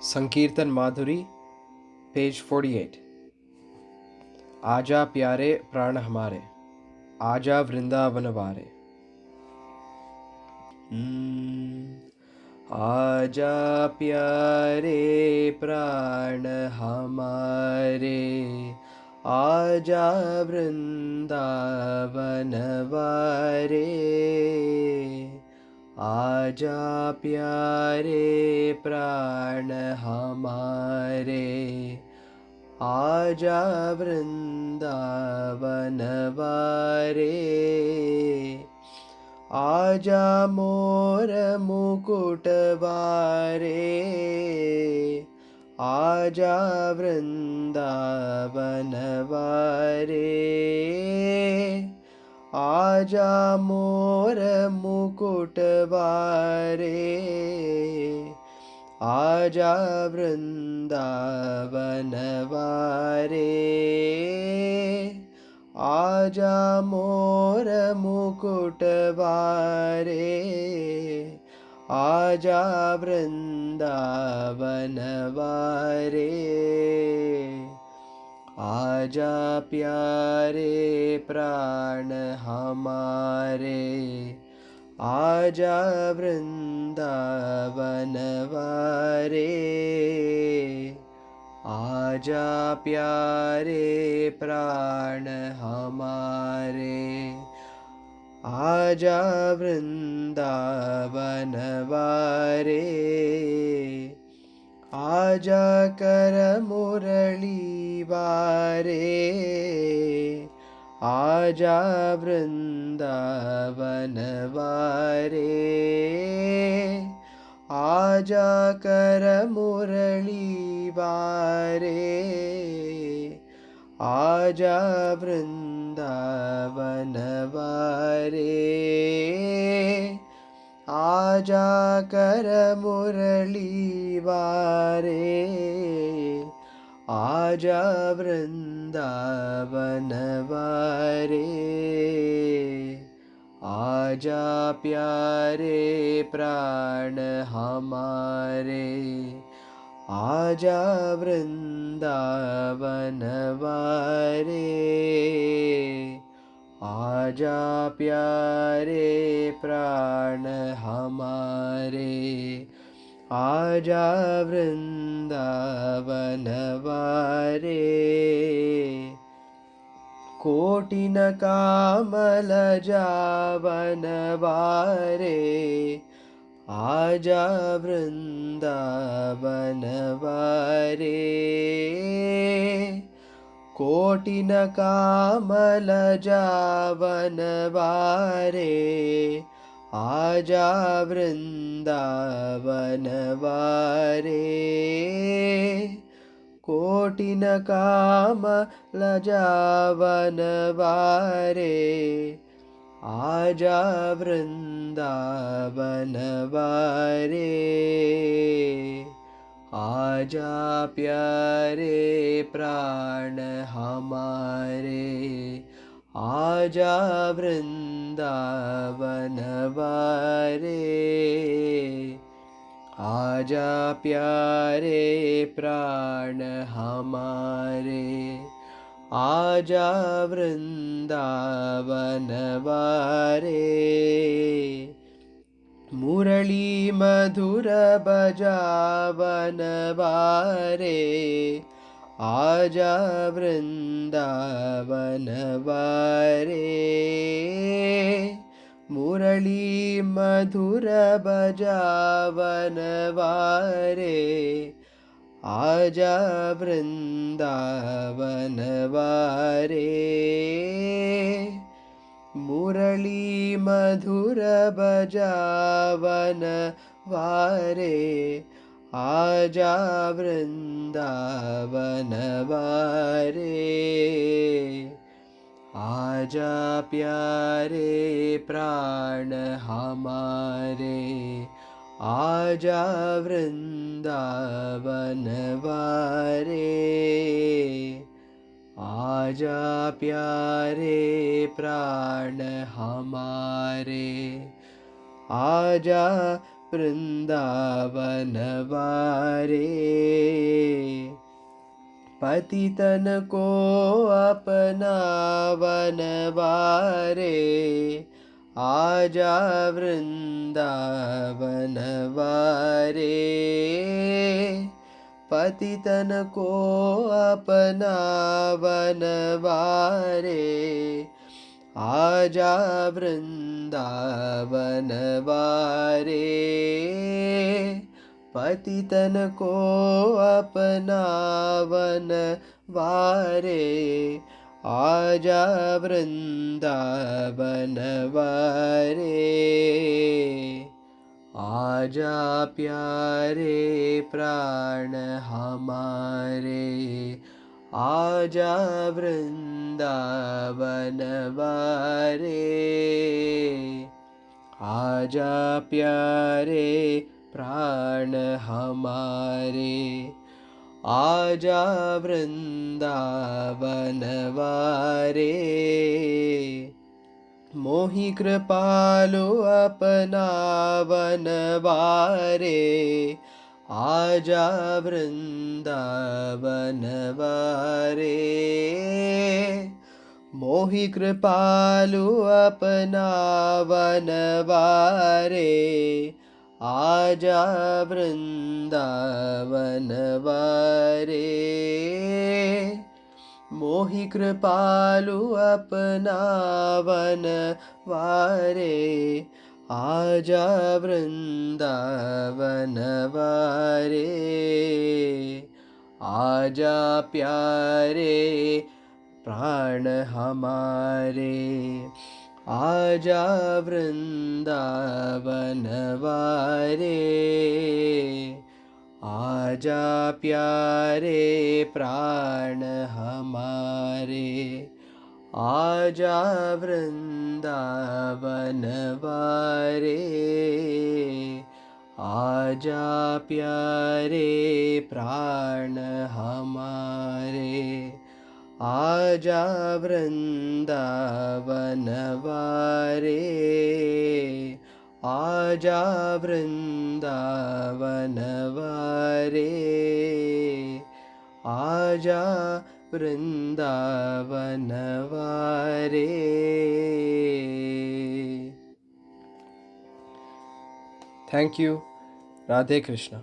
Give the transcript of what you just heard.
संकीर्तन माधुरी, पेज 48। आजा प्यारे प्राण हमारे, आजा वृंदावन वारे। आजा प्यारे प्राण हमारे, आजा वृंदावन वारे। आजा प्यारे प्राण हमारे, आजा वृंदावन वारे। आजा मोर मुकुट वारे, आजा वृंदावन वारे। आजा मोर मुकुट वारे, आजा वृंदावन वारे। आजा मोर मुकुट वारे, आजा वृंदावन वारे। आजा प्यारे प्राण हमारे, आजा वृंदावन वारे। आजा प्यारे प्राण हमारे, आजा वृंदावन वारे। आजा कर मुरली वारे, आजा वृंदावन वारे। आजा कर मुरली वारे, आजा वृंदावन वारे। आजा कर मुरली वारे, आजा वृंदावन वारे। आजा प्यारे प्राण हमारे, आजा वृंदावन वारे। आजा प्यारे प्राण हमारे, आजा वृंदावन वारे। कोटिन कामल जावन वारे, आजा वृंदावन वारे। कोटिन कामल जावन वारे, आजा वृंदावन वारे। कोटिन कामल जावन वारे, आजा वृंदावन वारे। आजा प्यारे प्राण हमारे, आजा वृंदावन वारे। आजा प्यारे प्राण हमारे, आजा वृंदावन वारे। मुरली मधुर बजावन वारे, आजा वृंदावन वारे। मुरली मधुर बजावन वारे, आजा वृंदावन वारे। मुरली मधुर बजावन वारे, आजा वृंदावन वारे। आजा प्यारे प्राण हमारे, आजा वृंदावन वारे। आजा प्यारे प्राण हमारे, आजा वृंदावन वारे। पतितन को अपना वनवारे, आजा वृंदावन वारे। पतितन को अपना वनवारे, आजा वृंदावन वारे। पतितन को अपना वनवारे, आजा वृंदावन वारे। आजा प्यारे प्राण हमारे, आजा वृंदावन वारे। आजा प्यारे प्राण हमारे, आजा वृंदावन वारे। मोहि कृपालु अपना वनवारे, आजा वृंदावन वारे। मोहि कृपालु अपना वनवारे, आजा वृंदावन वारे। मोहि कृपालु अपना वनवारे, आजा वृंदावन वारे। आजा प्यारे प्राण हमारे, आजा वृंदावन वारे। आजा प्यारे प्राण हमारे, आजा वृंदावन वारे। आजा प्यारे प्राण हमारे, आजा वृंदावन वारे। आजा वृंदावन वारे, आजा वृंदावन वारे। Thank you. राधे कृष्णा।